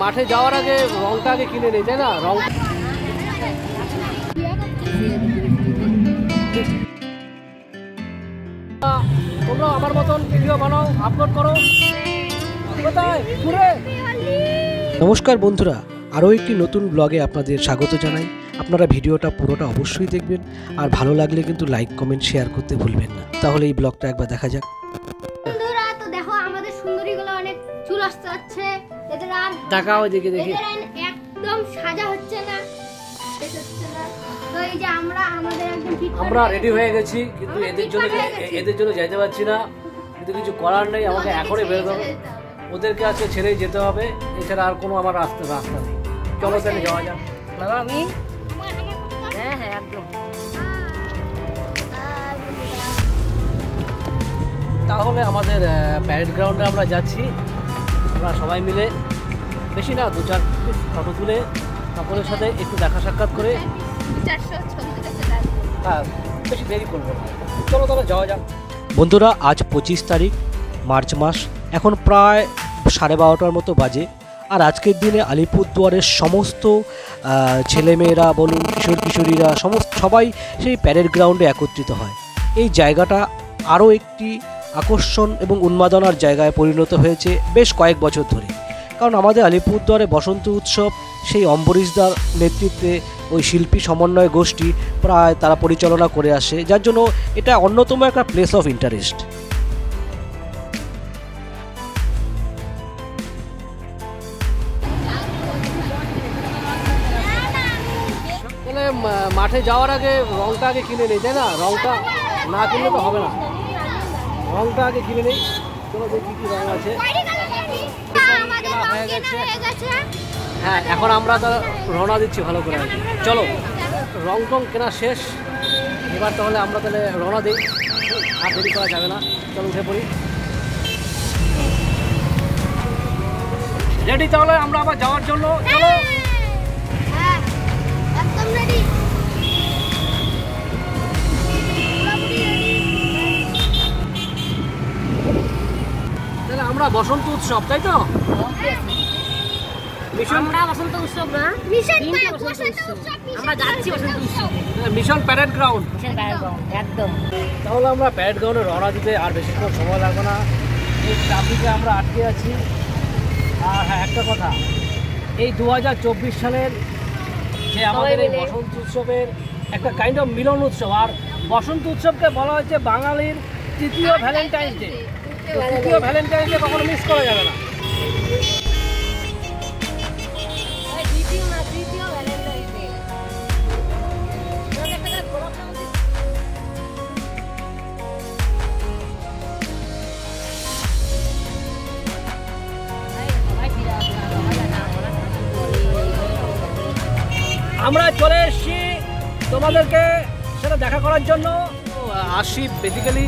মাঠে যাওয়ার আগে রংটা আগে কিনে নেই, তাই না? রং তোমরা আমার মতন ভিডিও বানাও, আপলোড করো। নমস্কার বন্ধুরা, আরও একটি নতুন ব্লগে আপনাদের স্বাগত জানাই। আপনারা ভিডিওটা পুরোটা অবশ্যই দেখবেন, আর ভালো লাগলে কিন্তু লাইক কমেন্ট শেয়ার করতে ভুলবেন না। তাহলে এই ব্লগটা একবার দেখা যাক। বন্ধুরা তো দেখো আমাদের সুন্দরীগুলো অনেক চুল আসতে যাচ্ছে, এদের আর দেখাও এদিকে দেখি, একদম সাজা হচ্ছে না। তো এই যে আমাদের একদম ঠিক আমরা রেডি হয়ে গেছি, কিন্তু এদের জন্য যেতে পারছি না, কিন্তু কিছু করার নেই, আমাকে এখনই বেরোতে হবে। ওদেরকে আজকে ছেড়েই যেতে হবে, এছাড়া আর কোনো আমার রাস্তা নেই। চলো তাহলে যাওয়া যাক। দাদা আমি হ্যাঁ একদম। তাহলে আমাদের প্যারেড গ্রাউন্ডে আমরা যাচ্ছি, আমরা সবাই মিলে, বেশি না 2-4 ফটো তুলে সকলের সাথে একটু দেখা সাক্ষাৎ করে, হ্যাঁ বেশি দেরি করবো না। চলো তাহলে যাওয়া যাক। বন্ধুরা, আজ 25 তারিখ মার্চ মাস, এখন প্রায় 12:30টার মতো বাজে। আর আজকের দিনে আলিপুরদুয়ারের সমস্ত ছেলেমেয়েরা বলুন, কিশোর কিশোরীরা সবাই সেই প্যারেড গ্রাউন্ডে একত্রিত হয়। এই জায়গাটা আরও একটি আকর্ষণ এবং উন্মাদনার জায়গায় পরিণত হয়েছে বেশ কয়েক বছর ধরে। কারণ আমাদের আলিপুরদুয়ারে বসন্ত উৎসব সেই অম্বরীশদার নেতৃত্বে ওই শিল্পী সমন্বয় গোষ্ঠী প্রায় তারা পরিচালনা করে আসে, যার জন্য এটা অন্যতম একটা প্লেস অফ ইন্টারেস্ট। মাঠে যাওয়ার আগে রংটা আগে কিনে নেই, তাই না? রংটা না কিনলে তো হবে না, রংটা আগে কিনে নেই। চলো দেখি কি রং আছে। হ্যাঁ, এখন আমরা তো রওনা দিচ্ছি ভালো করে। চলো, রং টং কেনা শেষ, এবার তাহলে আমরা তাহলে রওনা দিই, আর দেরি করা যাবে না। চলো উঠে পড়ি। রেডি তাহলে আমরা আবার যাওয়ার জন্য। চলো তাহলে আমরা বসন্ত উৎসব, তাই তো? বসন্ত উৎসব না, আমরা যাচ্ছি বসন্ত উৎসব, মিশন প্যারেড গ্রাউন্ড একদম। তাহলে আমরা প্যারেড গ্রাউন্ডে রওনা দিতে আর বেশিক্ষণ সময় লাগবে না। এই ট্রাফিকে আমরা আটকে আছি। আর হ্যাঁ, একটা কথা, এই 2024 সালের যে আমাদের এই বসন্ত উৎসবের একটা কাইন্ড অফ মিলন উৎসব, আর বসন্ত উৎসবকে বলা হচ্ছে বাঙালির তৃতীয় ভ্যালেন্টাইন্স ডে। তৃতীয় ভ্যালেন্টাইন্স ডে কখনো মিস করা যাবে না। আমরা চলে এসেছি তোমাদেরকে সেটা দেখা করার জন্য। আসি বেসিক্যালি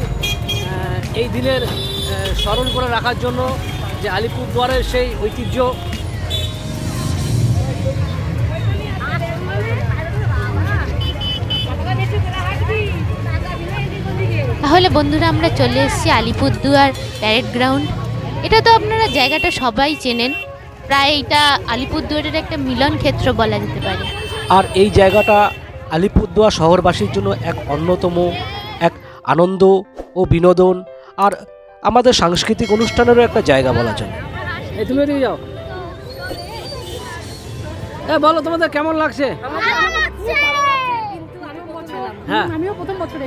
এই দিনের স্মরণ করে রাখার জন্য, যে আলিপুরদুয়ারের সেই ঐতিহ্য। তাহলে বন্ধুরা, আমরা চলে এসেছি আলিপুরদুয়ার প্যারেড গ্রাউন্ড। এটা তো আপনারা জায়গাটা সবাই চেনেন, প্রায় এটা আলিপুরদুয়ারের একটা মিলন ক্ষেত্র বলা যেতে পারে। আর এই জায়গাটা আলিপুরদুয়ার শহরবাসীর জন্য এক অন্যতম এক আনন্দ ও বিনোদন আর আমাদের সাংস্কৃতিক অনুষ্ঠানেরও একটা জায়গা বলা চলে। এই তুমি এদিকে যাও। বলো তোমাদের কেমন লাগছে? হ্যাঁ, আমিও প্রথম বছর।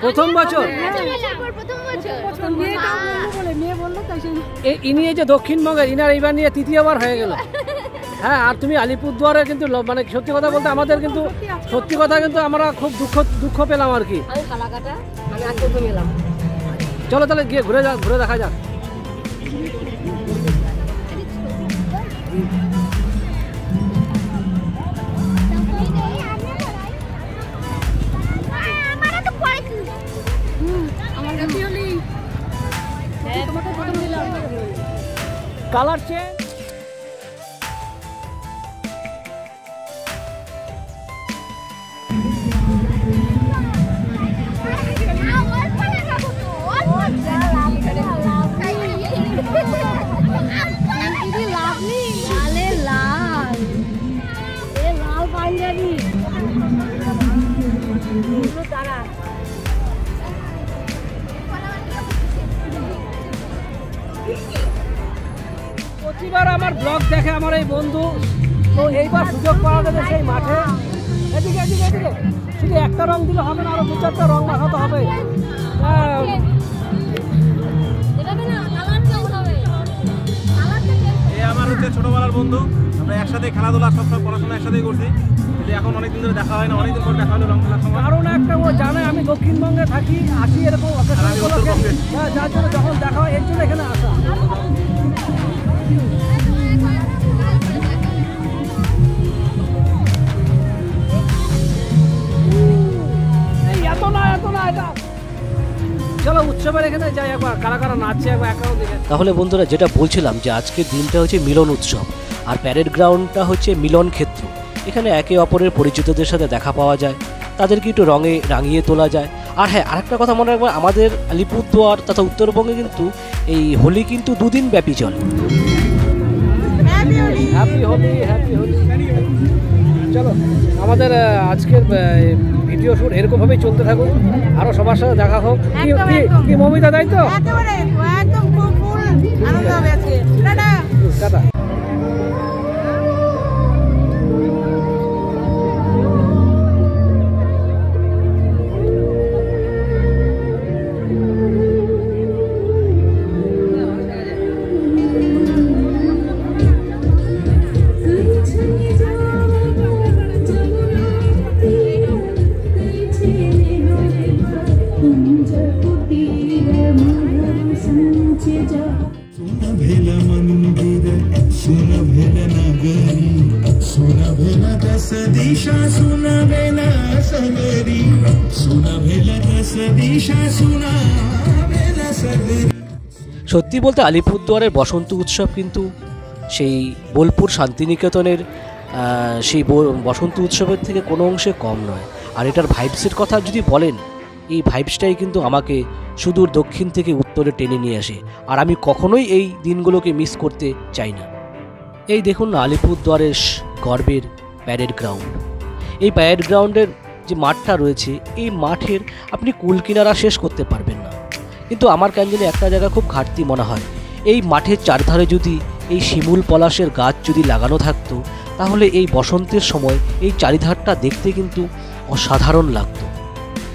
প্রথম বছর ইনি এই যে দক্ষিণবঙ্গের, ইনার এইবার নিয়ে তৃতীয়বার হয়ে গেল। হ্যাঁ, আর তুমি আলিপুরদুয়ারে কিন্তু মানে সত্যি কথা বলতে আমাদের কিন্তু সত্যি কথা কিন্তু আমরা খুব দুঃখ পেলাম আর কি। চলো তাহলে গিয়ে ঘুরে দেখা যাক। Colour change. প্রতিবার আমার ব্লগ দেখে আমার এই বন্ধু, তো এইবার সুযোগ পাওয়া যাবে সেই মাঠে। এদিকে এদিকে এদিকে, শুধু একটা রং দিলে হবে না, আরো 2-4টা রং মাখাতে হবে। আমার হচ্ছে ছোটবেলার বন্ধু, আমরা একসাথে খেলাধুলা সবসময় পড়াশোনা একসাথেই করছি, কিন্তু এখন অনেকদিন ধরে দেখা হয় না, অনেকদিন পর দেখা হলো রং খেলার সময়। কারণ একটা ও জানে আমি দক্ষিণবঙ্গে থাকি, আসি এরকম যার জন্য যখন দেখা হয় এর জন্য এখানে আসা। এত না এটা, চলো উৎসবের এখানে যাই একবার, কারা কারা নাচছে একবার একাও দেখে। তাহলে বন্ধুরা যেটা বলছিলাম যে আজকের দিনটা হচ্ছে মিলন উৎসব, আর প্যারেড গ্রাউন্ডটা হচ্ছে মিলন ক্ষেত্র। এখানে একে অপরের পরিচিতদের সাথে দেখা পাওয়া যায়, তাদেরকে একটু রঙে রাঙিয়ে তোলা যায়। আর হ্যাঁ, আরেকটা কথা মনে রাখবেন, আমাদের আলিপুরদুয়ার তথা উত্তরবঙ্গে কিন্তু এই হোলি কিন্তু 2 দিন ব্যাপী চলে। Happy Holi, happy Holi. চলো আমাদের আজকের ভিডিও শুট এরকমভাবেই চলতে থাকুক, আরও সবার সাথে দেখা হোক। কি মমিতা, তাই তো? টাটা। সত্যি বলতে আলিপুরদুয়ারের বসন্ত উৎসব কিন্তু সেই বোলপুর শান্তিনিকেতনের সেই বসন্ত উৎসবের থেকে কোনো অংশে কম নয়। আর এটার ভাইবসের কথা যদি বলেন, এই ভাইবসটাই কিন্তু আমাকে সুদূর দক্ষিণ থেকে উত্তরে টেনে নিয়ে আসে, আর আমি কখনোই এই দিনগুলোকে মিস করতে চাই না। এই দেখুন না আলিপুরদুয়ারের গর্বের প্যারেড গ্রাউন্ড। এই প্যারেড গ্রাউন্ডের যে মাঠটা রয়েছে, এই মাঠের আপনি কুল কিনারা শেষ করতে পারবেন না। কিন্তু আমার কেন জানি একটা জায়গা খুব ঘাটতি মনে হয়, এই মাঠের চারধারে যদি এই শিমুল পলাশের গাছ যদি লাগানো থাকতো, তাহলে এই বসন্তের সময় এই চারিধারটা দেখতে কিন্তু অসাধারণ লাগতো।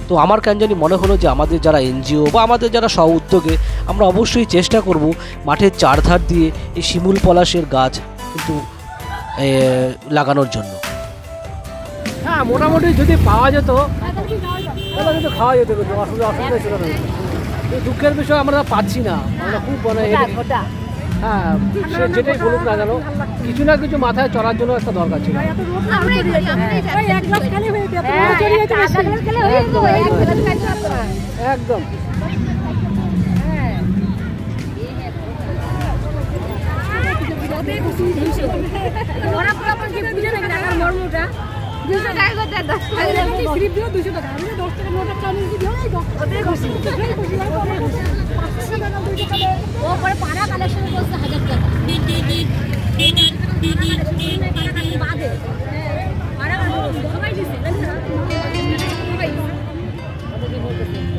তো আমার কেন জানি মনে হলো যে আমাদের যারা এনজিও বা আমাদের যারা স্ব উদ্যোগে আমরা অবশ্যই চেষ্টা করব মাঠের চারধার দিয়ে এই শিমুল পলাশের গাছ কিন্তু লাগানোর জন্য। হ্যাঁ, মোটামুটি যদি পাওয়া যেত তাহলে কিন্তু খাওয়া যেত, কিন্তু অসুবিধা ছিল না। দুঃখের বিষয় আমরা পাচ্ছি না, আমরা খুব হ্যাঁ, সে যেটাই বলুক না কেন, কিছু না কিছু মাথায় চড়ার জন্য একটা দরকার ছিল। একদম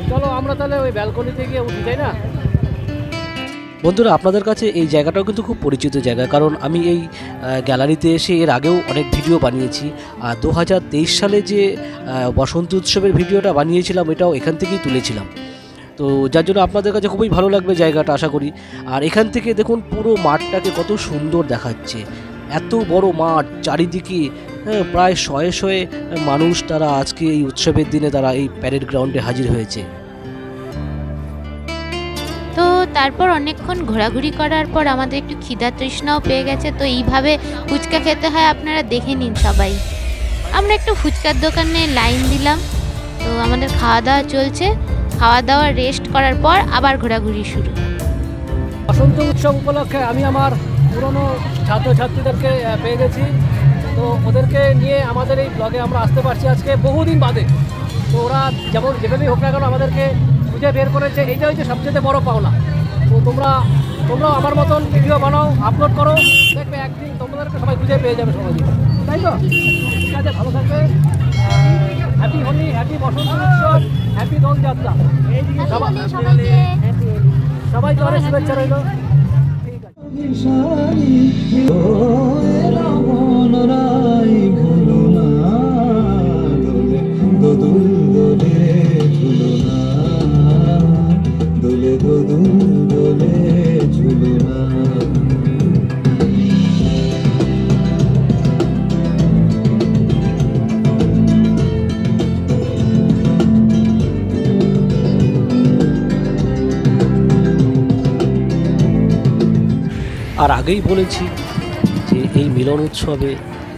চলো আমরা তাহলে ওই ব্যালকনিতে গিয়ে উঠি, তাই না? বন্ধুরা, আপনাদের কাছে এই জায়গাটাও কিন্তু খুব পরিচিত জায়গা, কারণ আমি এই গ্যালারিতে এসে এর আগেও অনেক ভিডিও বানিয়েছি। আর 2023 সালে যে বসন্ত উৎসবের ভিডিওটা বানিয়েছিলাম, এটাও এখান থেকেই তুলেছিলাম। তো যার জন্য আপনাদের কাছে খুবই ভালো লাগবে জায়গাটা, আশা করি। আর এখান থেকে দেখুন পুরো মাঠটাকে কত সুন্দর দেখাচ্ছে, এত বড় মাঠ, চারিদিকে প্রায় শয়ে শয়ে মানুষ তারা আজকে এই উৎসবের দিনে তারা এই প্যারেড গ্রাউন্ডে হাজির হয়েছে। তো তারপর অনেকক্ষণ ঘোরাঘুরি করার পর আমাদের একটু খিদা তৃষ্ণাও পেয়ে গেছে। তো এইভাবে ফুচকা খেতে হয়, আপনারা দেখে নিন সবাই। আমরা একটু ফুচকার দোকানে লাইন দিলাম। তো আমাদের খাওয়া দাওয়া চলছে, খাওয়া দাওয়া রেস্ট করার পর আবার ঘোরাঘুরি শুরু। বসন্ত উৎসব উপলক্ষে আমি আমার পুরনো ছাত্রছাত্রীদেরকে পেয়ে গেছি। তো ওদেরকে নিয়ে আমাদের এই ব্লগে আমরা আসতে পারছি আজকে বহুদিন বাদে। তো ওরা যেমন যেভাবেই হোক না কেন আমাদেরকে খুঁজে বের করেছে, এইটা হচ্ছে সবচেয়ে বড় পাওনা। তো তোমরাও আমার মতন ভিডিও বানাও, আপলোড করো, দেখবে একদিন তোমাদেরকে সবাই খুঁজে পেয়ে যাবে সবাই, তাই তো? ঠিক আছে, ভালো থাকবে। হ্যাপি হোলি, হ্যাপি বসন্ত উৎসব, হ্যাপি দোলযাত্রা। এইদিকে হ্যাপি হোলি সবাইকে। সবাইকে অনেক শুভেচ্ছা রইল। ঠিক আছে। আর আগেই বলেছি যে এই মিলন উৎসবে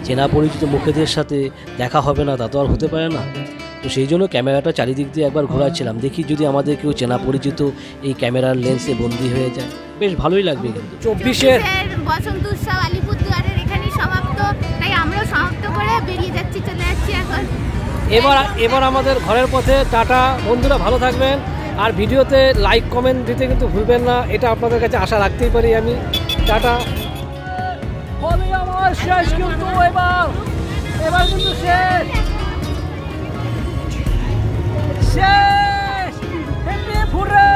চেনা পরিচিত মুখেদের সাথে দেখা হবে না, তা তো আর হতে পারে না। তো সেই জন্য ক্যামেরাটা চারিদিক দিয়ে একবার ঘোরাচ্ছিলাম, দেখি যদি আমাদের কেউ চেনা পরিচিত এই ক্যামেরার লেন্সে বন্দি হয়ে যায়, বেশ ভালোই লাগবে। কিন্তু 24-এর বসন্ত উৎসব আলিপুরদুয়ারের এখানেই সমাপ্ত, তাই আমরাও সমাপ্ত করে বেরিয়ে যাচ্ছি, চলে যাচ্ছি এখন। এবার আমাদের ঘরের পথে। টাটা বন্ধুরা, ভালো থাকবেন। আর ভিডিওতে লাইক কমেন্ট দিতে কিন্তু ভুলবেন না, এটা আপনাদের কাছে আশা রাখতেই পারি আমি। টাটা। হোলি আমার শেষ, কিন্তু এবার কিন্তু শেষ শেষ। হেপি ফুরে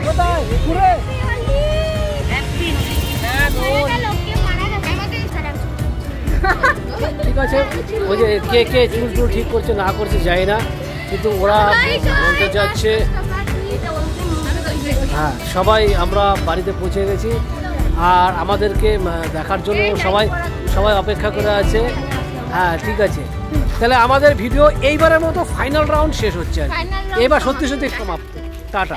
কোথায় ফুরে? ঠিক আছে, ওই যে কে কে চুল টুল ঠিক করছে না করছে যাই না, কিন্তু ওরা বলতে যাচ্ছে। হ্যাঁ, সবাই আমরা বাড়িতে পৌঁছে গেছি, আর আমাদেরকে দেখার জন্য সবাই অপেক্ষা করে আছে। হ্যাঁ ঠিক আছে, তাহলে আমাদের ভিডিও এইবারের মতো ফাইনাল রাউন্ড শেষ হচ্ছে, এবার সত্যি সত্যি সমাপ্ত। টাটা।